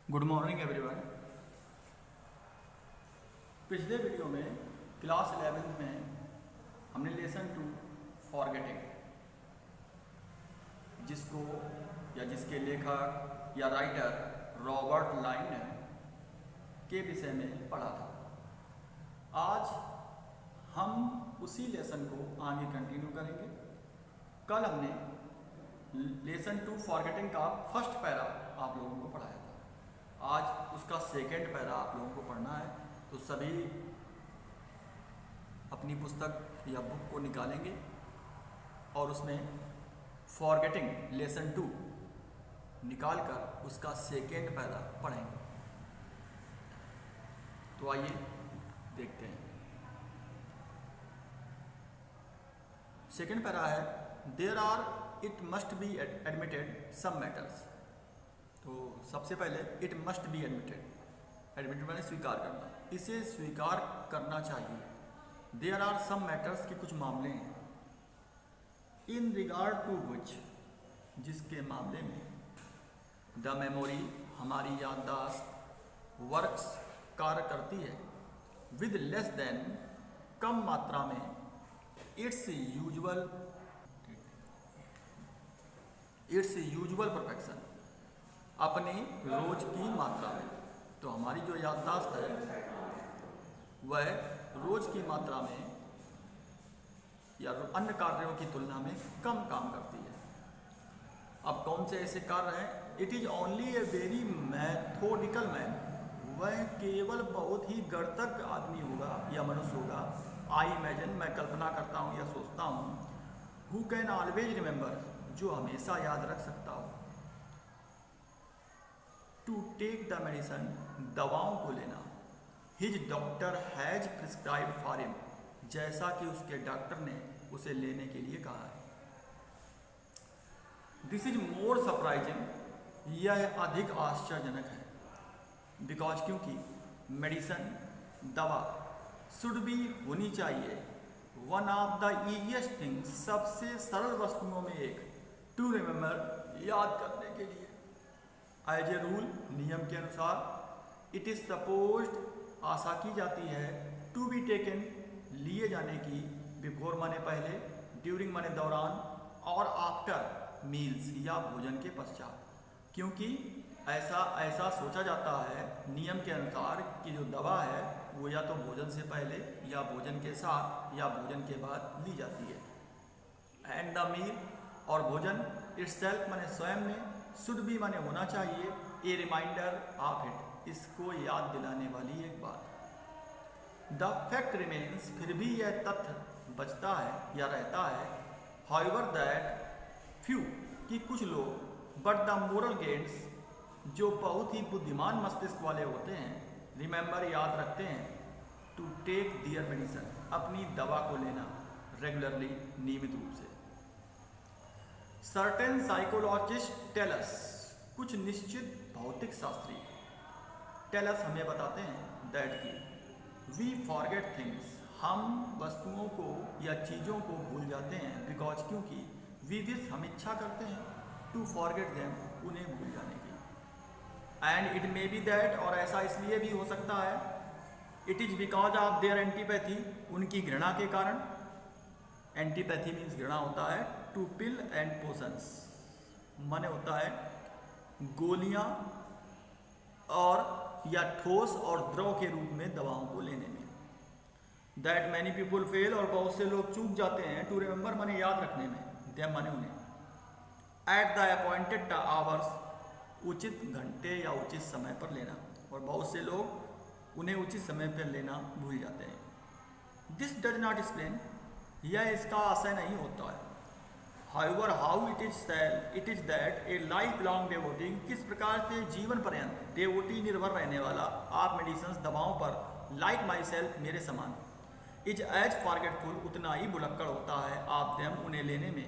Good morning everyone. पिछले video में class 11th में हमने लेसन 2 फॉरगेटिंग, जिसको या जिसके लेखक या राइटर रॉबर्ट लाइन के विषय में पढ़ा था। आज हम उसी लेसन को आगे कंटिन्यू करेंगे। कल हमने लेसन 2 फॉरगेटिंग का फर्स्ट पैरा आप लोगों को पढ़ाया था। आज उसका सेकेंड पैरा आप लोगों को पढ़ना है, तो सभी अपनी पुस्तक या बुक को निकालेंगे और उसमें फॉरगेटिंग लेसन 2 निकाल कर उसका सेकेंड पैरा पढ़ेंगे। तो आइए देखते हैं। सेकेंड पैरा है, there are it must be admitted some matters. तो सबसे पहले इट मस्ट बी एडमिटेड मैंने स्वीकार करना, इसे स्वीकार करना चाहिए। देयर आर सम मैटर्स के कुछ मामले हैं, इन रिगार्ड टू विच जिसके मामले में द मेमोरी हमारी याददाश्त वर्क्स कार्य करती है विद लेस देन कम मात्रा में इट्स यूजुअल परफेक्शन अपनी रोज की मात्रा में। तो हमारी जो याददाश्त है वह रोज की मात्रा में या अन्य कार्यों की तुलना में कम काम करती है। अब कौन से ऐसे कार्य हैं? It is only a very methodical man, वह केवल बहुत ही गणतज्ञ आदमी होगा या मनुष्य होगा। आई इमेजिन, मैं कल्पना करता हूँ या सोचता हूँ। हु कैन ऑलवेज रिमेंबर, जो हमेशा याद रख सकता हो। टू टेक द मेडिसन, दवाओं को लेना। His doctor has prescribe for him, जैसा कि उसके डॉक्टर ने उसे लेने के लिए कहा है। दिस इज मोर सरप्राइजिंग, यह अधिक आश्चर्यजनक है। बिकॉज, क्योंकि मेडिसन दवा शुड बी होनी चाहिए one of the easiest thing, सबसे सरल वस्तुओं में एक, टू रिमेंबर याद करने के लिए। एज ए रूल, नियम के अनुसार, इट इज सपोज्ड आशा की जाती है, टू बी टेकन लिए जाने की, बिफोर माने पहले, ड्यूरिंग माने दौरान, और आफ्टर मील्स या भोजन के पश्चात। क्योंकि ऐसा सोचा जाता है नियम के अनुसार कि जो दवा है वो या तो भोजन से पहले या भोजन के साथ या भोजन के बाद ली जाती है। एंड द मील, और भोजन इटसेल्फ माने स्वयं में, शुड बी माने होना चाहिए, ए रिमाइंडर ऑफ इट, इसको याद दिलाने वाली एक बात। द फैक्ट रिमेन्स, फिर भी यह तथ्य बचता है या रहता है, हाउएवर दैट फ्यू, कि कुछ लोग, बट द मोरल गेट्स, जो बहुत ही बुद्धिमान मस्तिष्क वाले होते हैं, रिमेंबर याद रखते हैं, टू टेक दियर मेडिसन, अपनी दवा को लेना, रेगुलरली नियमित रूप से। सर्टेन साइकोलॉजिस्ट टेल अस, कुछ निश्चित भौतिक शास्त्री टेल अस, हमें बताते हैं, दैट की वी फॉरगेट थिंग्स, हम वस्तुओं को या चीज़ों को भूल जाते हैं, बिकॉज, क्योंकि वी विश, हम इच्छा करते हैं, टू फॉरगेट देम, उन्हें भूल जाने की। And it may be that, और ऐसा इसलिए भी हो सकता है, it is because of their antipathy, उनकी घृणा के कारण। एंटीपैथी मीन्स घृणा होता है, टू पिल एंड पोशंस माने होता है गोलियां और या ठोस और द्रव के रूप में दवाओं को लेने में। दैट मैनी पीपुल फेल, और बहुत से लोग चूक जाते हैं, टू रिमेंबर माने याद रखने में, देम माने उन्हें, एट द अपॉइंटेड आवर्स, उचित घंटे या उचित समय पर लेना, और बहुत से लोग उन्हें उचित समय पर लेना भूल जाते हैं। दिस डज नॉट एक्सप्लेन, यह इसका आशय नहीं होता है। However how it is that A life long devotee, किस प्रकार से जीवन पर्यंत डेवोटी निर्भर रहने वाला, आप मेडिसिन दवाओं पर, लाइक माई सेल्फ मेरे समान, इज एज फॉरगेटफुल, उतना ही भुलक्कड़ होता है, आप देम उन्हें लेने में,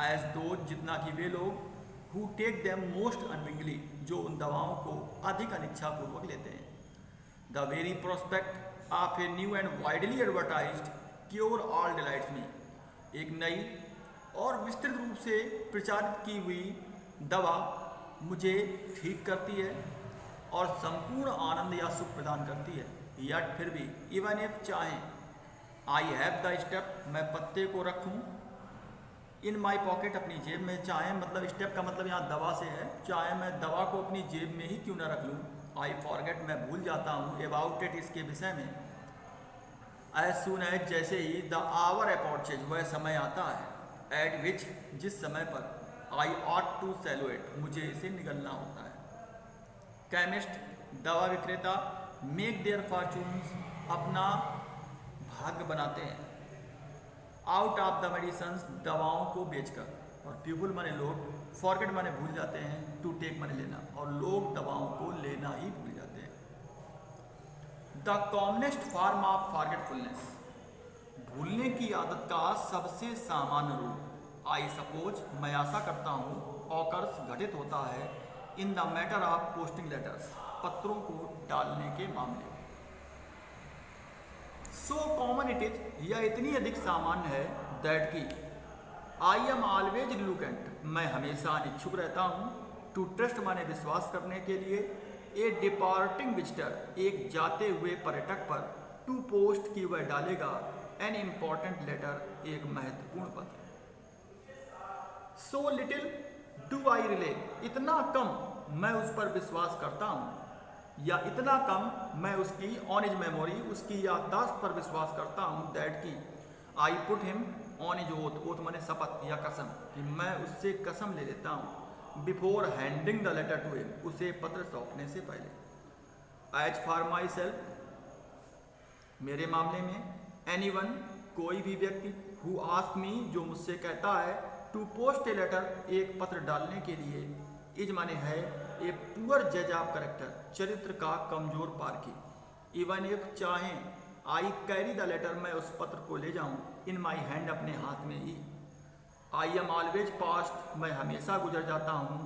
एज दो, जितना कि वे लोग, who take them most unwillingly, जो उन दवाओं को अधिक अनिच्छापूर्वक लेते हैं। The very prospect of a new and widely advertised cure all delights me, एक नई और विस्तृत रूप से प्रचारित की हुई दवा मुझे ठीक करती है और संपूर्ण आनंद या सुख प्रदान करती है। यट फिर भी, इवन इफ चाहें, आई हैव द स्टेप, मैं पत्ते को रखूं, इन माई पॉकेट, अपनी जेब में, चाहे मतलब स्टेप का मतलब यहाँ दवा से है, चाहे मैं दवा को अपनी जेब में ही क्यों ना रख लूँ। आई फॉरगेट, मैं भूल जाता हूँ, अबाउट इट, इसके विषय में, एज सुन एज, जैसे ही, द आवर अप्रोचेज, वह समय आता है, एट विच, जिस समय पर, I ought to swallow it, मुझे इसे निगलना होता है। केमिस्ट, दवा विक्रेता, मेक देयर फॉर्चून्स, अपना भाग्य बनाते हैं, आउट ऑफ द मेडिसन्स, दवाओं को बेचकर, और पीपुल माने लोग, फॉरगेट माने भूल जाते हैं, टू टेक माने लेना, और लोग दवाओं को लेना ही भूल जाते हैं। The commonest form of forgetfulness, भूलने की आदत का सबसे सामान्य रूप, आई सपोज, मैं आशा करता हूँ, ऑकर्स, घटित होता है, in the matter of posting letters, पत्रों को डालने के मामले में। सो कॉमन इट इज, यह इतनी अधिक सामान्य है, दैट की, आई एम ऑलवेज रिलुकेंट, मैं हमेशा इच्छुक रहता हूँ, टू ट्रस्ट माने विश्वास करने के लिए, ए डिपार्टिंग विजिटर, एक जाते हुए पर्यटक पर, टू पोस्ट की वह डालेगा, एन इम्पॉर्टेंट लेटर, एक महत्वपूर्ण पत्र। So little do I relay, इतना कम मैं उस पर विश्वास करता हूँ, या इतना कम मैं उसकी ऑन इज मेमोरी, उसकी याददाश्त पर विश्वास करता हूँ, दैट की, I put him on is oath, oath माने शपथ या कसम, कि मैं उससे कसम ले लेता हूँ, before handing the letter to him, उसे पत्र सौंपने से पहले। एज फॉर माई सेल्फ, मेरे मामले में, एनीवन, कोई भी व्यक्ति, हु आस्क मी, जो मुझसे कहता है, टू पोस्ट ए लेटर, एक पत्र डालने के लिए, इज माने है, ए पुअर जज ऑफ करेक्टर, चरित्र का कमजोर पारखी, इवन इफ, चाहें, आई कैरी द लेटर, मैं उस पत्र को ले जाऊं, इन माई हैंड, अपने हाथ में ही, आई एम ऑलवेज पास्ट, मैं हमेशा गुजर जाता हूँ,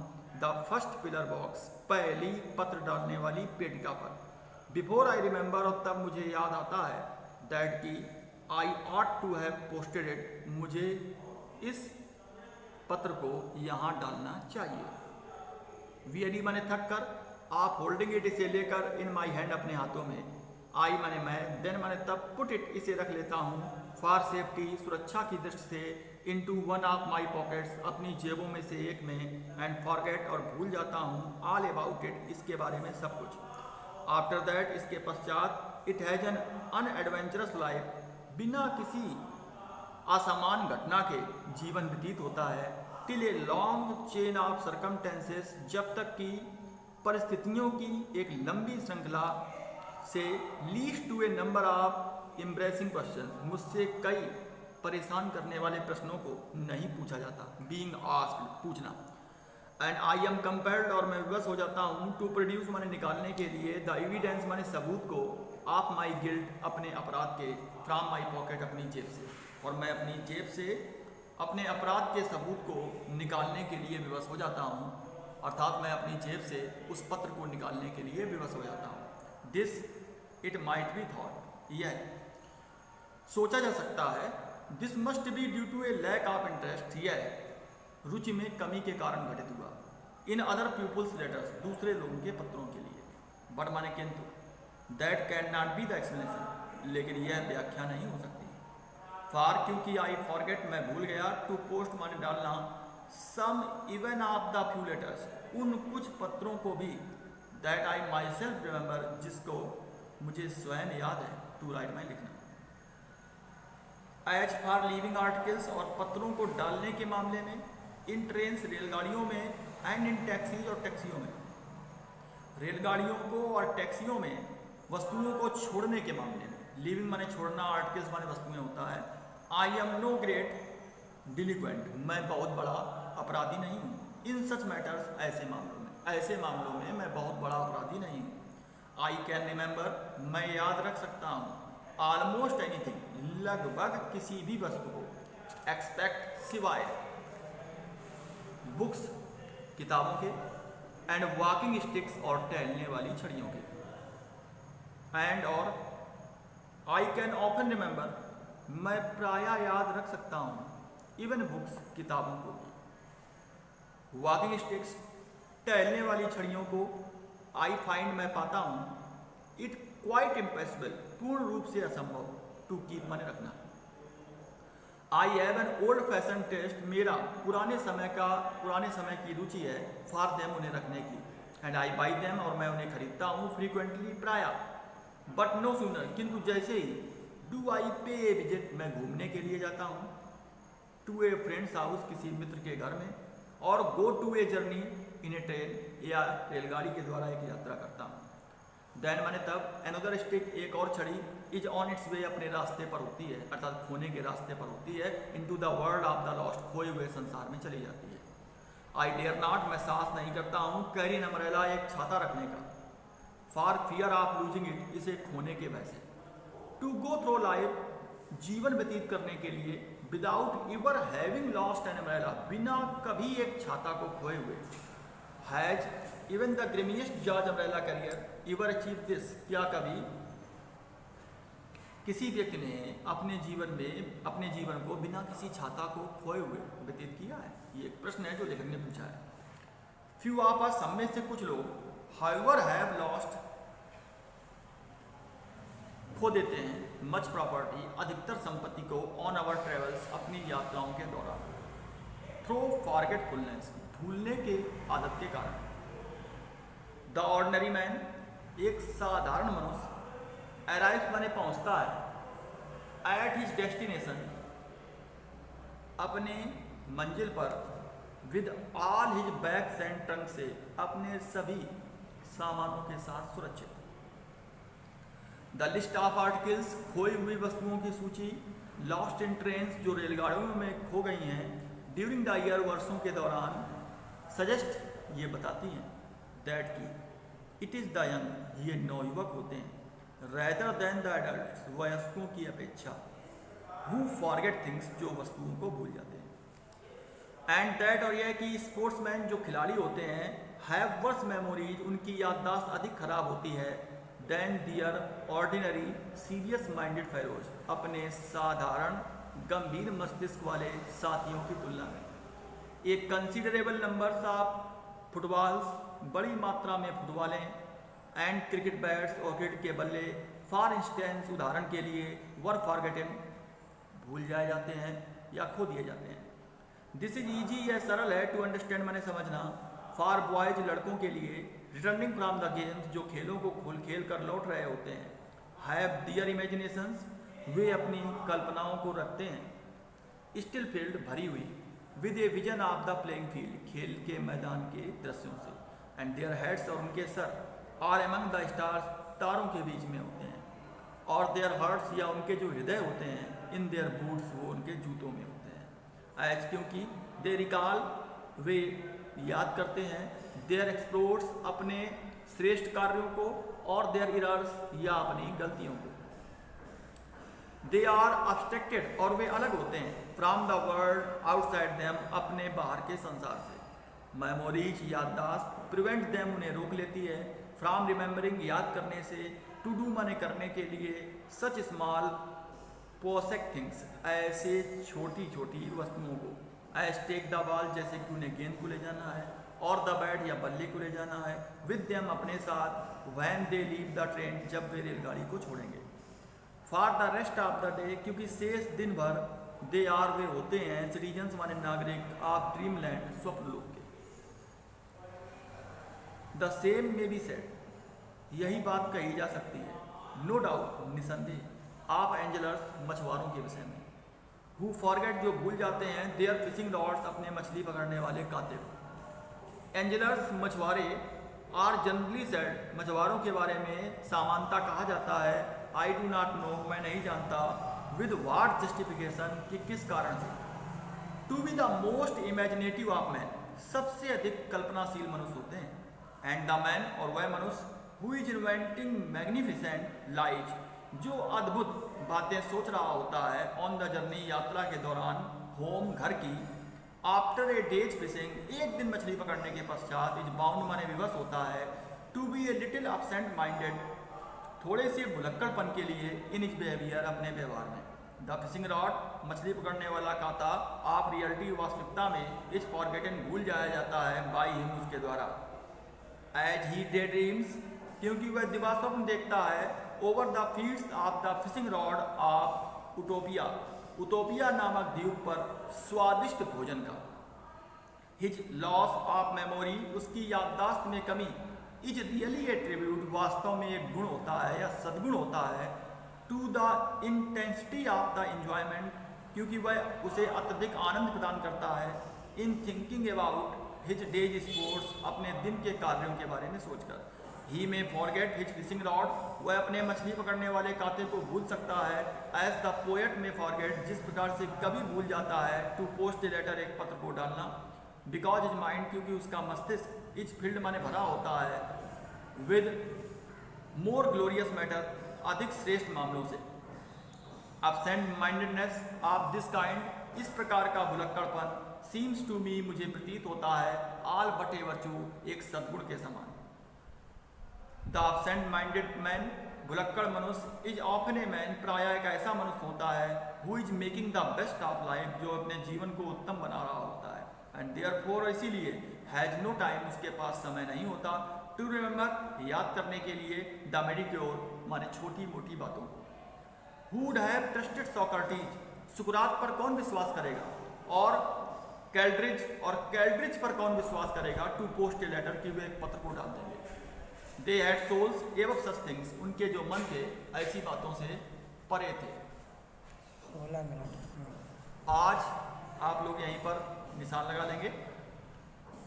द फर्स्ट पिलर बॉक्स, पहली पत्र डालने वाली पेटिका पर, बिफोर आई रिमेंबर, और तब मुझे याद आता है, दैट की, I ought to have posted it, मुझे इस पत्र को यहाँ डालना चाहिए। वीएडी माने थक कर, आप होल्डिंग इट, इसे लेकर, इन माई हैंड, अपने हाथों में, आई माने मैं, देन माने तब, पुट इट, इसे रख लेता हूँ, फॉर सेफ्टी, सुरक्षा की दृष्टि से, into one of my pockets, अपनी जेबों में से एक में, एंड फॉरगेट, और भूल जाता हूँ, ऑल अबाउट इट, इसके बारे में सब कुछ। आफ्टर दैट, इसके पश्चात, it has an unadventurous life, बिना किसी असामान्य घटना के जीवन व्यतीत होता है, till a long chain of circumstances, जब तक कि परिस्थितियों की एक लंबी श्रृंखला से, lead to a number of embarrassing question, मुझसे कई परेशान करने वाले प्रश्नों को नहीं पूछा जाता, बीइंग आस्क्ड, पूछना, एंड आई एम कंपेल्ड, और मैं विवश हो जाता हूँ, टू प्रोड्यूस माने निकालने के लिए, द एविडेंस माने सबूत को, ऑफ माई गिल्ट, अपने अपराध के, फ्रॉम माई पॉकेट, अपनी जेब से, और मैं अपनी जेब से अपने अपराध के सबूत को निकालने के लिए विवश हो जाता हूँ, अर्थात मैं अपनी जेब से उस पत्र को निकालने के लिए विवश हो जाता हूँ। This it might be thought, यह सोचा जा सकता है, this must be due to a lack of interest, यह रुचि में कमी के कारण घटित हुआ, इन अदर पीपुल्स लेटर्स, दूसरे लोगों के पत्रों के लिए, बट माने किंतु, that can not be the explanation, लेकिन यह व्याख्या नहीं हो सकती, फॉर, क्योंकि, आई फॉरगेट, मैं भूल गया, टू पोस्ट माने डालना, some even of the few letters, उन कुछ पत्रों को भी, that I myself remember, जिसको मुझे स्वयं याद है, टू राइट में लिखना। एज फॉर लीविंग आर्टिकल्स, और पत्रों को डालने के मामले में, इन ट्रेन्स, रेलगाड़ियों में, एंड इन टैक्सीज, और टैक्सियों में, रेलगाड़ियों को और टैक्सियों में वस्तुओं को छोड़ने के मामले में, लिविंग माने छोड़ना, आर्टिकल्स माने वस्तुएं होता है, I am no great delinquent, मैं बहुत बड़ा अपराधी नहीं हूँ, इन सच मैटर्स, ऐसे मामलों में मैं बहुत बड़ा अपराधी नहीं हूँ, आई कैन रिमेंबर, मैं याद रख सकता हूँ, ऑलमोस्ट एनीथिंग, लगभग किसी भी वस्तु को, एक्सपेक्ट, सिवाय, बुक्स, किताबों के, एंड वॉकिंग स्टिक्स, और टहलने वाली छड़ियों के, एंड, और, आई कैन ऑफन रिमेंबर, मैं प्रायः याद रख सकता हूँ, इवन बुक्स, किताबों को, वॉकिंग स्टिक्स, टहलने वाली छड़ियों को, आई फाइंड मैं पाता हूँ, इट क्वाइट इम्पॉसिबल पूर्ण रूप से असंभव, टू कीप माने रखना। I have an old fashion taste मेरा पुराने समय की रुचि है, फॉर देम उन्हें रखने की, एंड आई बाई देम और मैं उन्हें खरीदता हूँ, फ्रीक्वेंटली प्राय, बट नो सूनर किंतु जैसे ही, डू आई पे ए विजिट मैं घूमने के लिए जाता हूँ, टू ए फ्रेंड्स हाउस किसी मित्र के घर में, और go to a journey in a train या रेलगाड़ी के द्वारा एक यात्रा करता हूँ। देन माने तब, एनदर स्टिक एक और छड़ी, इज ऑन इट्स वे अपने रास्ते पर होती है, अर्थात खोने के रास्ते पर होती है, into the world of the lost खोए हुए संसार में चली जाती है। आई डेयर नॉट मैं साहस नहीं करता हूँ, कैरी एन अम्ब्रेला एक छाता रखने का, for fear of losing it इसे खोने के भय से, टू गो थ्रो लाइफ जीवन व्यतीत करने के लिए, without ever having lost an umbrella बिना कभी एक छाता को खोए हुए, has even the grimmest George umbrella carrier ever achieve this क्या कभी किसी व्यक्ति ने अपने जीवन को बिना किसी छाता को खोए हुए व्यतीत किया है? ये एक प्रश्न है जो लेखक ने पूछा है। फ्यू ऑफ अस हम में से कुछ लोग हाउएवर हैव लॉस्ट खो देते हैं मच प्रॉपर्टी अधिकतर संपत्ति को ऑन आवर ट्रेवल्स अपनी यात्राओं के दौरान, थ्रो फॉरगेटफुलनेस भूलने के आदत के कारण। द ऑर्डिनरी मैन एक साधारण मनुष्य अराइव माने पहुंचता है, एट हिज डेस्टिनेशन अपने मंजिल पर, with all his bags and trunk से अपने सभी सामानों के साथ सुरक्षित। द लिस्ट ऑफ आर्टिकल्स खोई हुई वस्तुओं की सूची, लॉस्ट इन ट्रेन्स जो रेलगाड़ियों में खो गई हैं, ड्यूरिंग द ईयर वर्षों के दौरान, सजेस्ट ये बताती हैं, दैट की इट इज़ द यंग ये नौयुवक होते हैं, रेदर देन द एडल्ट वयस्कों की अपेक्षा, हु फॉरगेट थिंग्स जो वस्तुओं को भूल जाते हैं, एंड दैट और यह कि स्पोर्ट्समैन जो खिलाड़ी होते हैं, हैव वर्स मेमोरीज उनकी याददाश्त अधिक खराब होती है, then their ordinary serious minded fellows अपने साधारण गंभीर मस्तिष्क वाले साथियों की तुलना में। एक कंसिडरेबल नंबर्स ऑफ फुटबॉल्स बड़ी मात्रा में फुटबॉलें, एंड क्रिकेट बैट्स और क्रिकेट के बल्ले, फॉर इंस्टेंस उदाहरण के लिए, वर फॉरगेटन भूल जाए जाते हैं या खो दिए जाते हैं। दिस इज ईजी यह सरल है, टू अंडरस्टैंड माने समझना, फॉर बॉयज लड़कों के लिए, रिटर्निंग फ्रॉम द गेम्स जो खेलों को खेल कर लौट रहे होते हैं, हैव दियर इमेजिनेशंस वे अपनी कल्पनाओं को रखते हैं, स्टिल फील्ड भरी हुई, with a vision of the playing field खेल के मैदान के दृश्यों से, एंड देयर हेड्स और उनके सर, आर एमंग द स्टार्स तारों के बीच में होते हैं, और देयर हार्ट्स या उनके जो हृदय होते हैं, इन देयर बूट्स वो उनके जूतों में होते हैं, एज क्योंकि दे रिकॉल वे याद करते हैं, देयर एक्सप्लोर्स अपने श्रेष्ठ कार्यों को, और देयर इरर्स या अपनी गलतियों को, दे आर अब्स्ट्रैक्टेड और वे अलग होते हैं, from the world outside them अपने बाहर के संसार से, मेमोरीज याददाश्त, प्रिवेंट देम उन्हें रोक लेती है, फ्रॉम रिमेंबरिंग याद करने से, टू डू माने करने के लिए, सच स्मॉल पोसेक थिंग्स ऐसे छोटी छोटी वस्तुओं को, एज टेक द बॉल जैसे कि उन्हें गेंद को ले जाना है, और द बैट या बल्ले को ले जाना है, विद देम अपने साथ, when they leave the train जब वे रेलगाड़ी को छोड़ेंगे, for the rest of the day क्योंकि शेष दिन भर, दे आर वे होते हैं, सिटीजन्स माने नागरिक, ऑफ ड्रीम लैंड स्वप्न लोक के। द सेम में बी सेड यही बात कही जा सकती है, नो डाउट निसंदेह, ऑफ एंजलर्स मछुआरों के विषय में, हु फॉरगेट जो भूल जाते हैं, देयर फिशिंग रॉड्स अपने मछली पकड़ने वाले कांटे को। एंजलर्स मछुआरे, आर जनरली सेड मछुआरों के बारे में सामान्यता कहा जाता है, आई डू नॉट नो मैं नहीं जानता, विद व्हाट जस्टिफिकेशन कि किस कारण से, to be the most imaginative of man सबसे अधिक कल्पनाशील मनुष्य होते हैं, एंड द मैन और वह मनुष्य, who is inventing magnificent lies जो अद्भुत बातें सोच रहा होता है, ऑन द जर्नी यात्रा के दौरान, होम घर की, आफ्टर ए डेज फिशिंग एक दिन मछली पकड़ने के पश्चात, इज बाउंड माने विवश होता है, to be a little absent minded थोड़े से भुलक्कड़पन के लिए, इन इज बिहेवियर अपने व्यवहार में, द फिशिंग रॉड मछली पकड़ने वाला कांटा, आप रियलिटी वास्तविकता में, इस फॉरगेटन भूल जाया जाता है, बाई हिम उसके द्वारा, एज ही डे ड्रीम्स, क्योंकि वह दिवास्वप्न देखता है, over the fields of the fishing rod of Utopia, Utopia नामक द्वीप पर स्वादिष्ट भोजन का। हिज लॉस ऑफ मेमोरी, उसकी याददाश्त में कमी, इज रियली ए ट्रिब्यूट, वास्तव में एक गुण होता है या सद्गुण होता है, to the intensity of the enjoyment, क्योंकि वह उसे अत्यधिक आनंद प्रदान करता है, in thinking about his day's sports, अपने दिन के कार्यों के बारे में सोचकर। ही में फॉरगेट हिज फिशिंग रॉड, वह अपने मछली पकड़ने वाले कांटे को भूल सकता है, एज द पोएट में फॉरगेट, जिस प्रकार से कवि भूल जाता है, टू पोस्ट ए लेटर, एक पत्र को डालना, बिकॉज इज माइंड, क्योंकि उसका मस्तिष्क इज फील्ड माने भरा होता है, विद मोर ग्लोरियस मैटर, अधिक श्रेष्ठ मामलों से। Absent mindedness of this kind, इस प्रकार का भुलक्कड़पन, सीम्स टू मी, मुझे प्रतीत होता है, ऑल बट ए वर्चू, एक सद्गुण के समान। द एब्सेंट माइंडेड मैन, भुलक्कड़ मनुष्य, इज ऑफन ए मैन, प्रायः एक ऐसा मनुष्य होता है, who is making the best of life, जो अपने जीवन को उत्तम बना रहा होता है, एंड देयरफॉर, इसीलिए, हैज नो टाइम, उसके पास समय नहीं होता, टू रिमेंबर, याद करने के लिए, द मेडिक्योर, माने छोटी मोटी बातों को। Who would have trusted Socrates, सुकरात पर कौन विश्वास करेगा, और कैल्ड्रिच पर कौन विश्वास करेगा, टू पोस्ट ए लेटर, कि वे एक पत्र को डाल देंगे। दे हैड सोल्स एवं सच थिंग्स, उनके जो मन थे ऐसी बातों से परे थे। 16 मिनट। आज आप लोग यहीं पर निशान लगा लेंगे।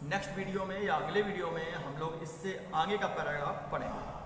नेक्स्ट वीडियो में या अगले वीडियो में हम लोग इससे आगे का पैराग्राफ पढ़ेंगे।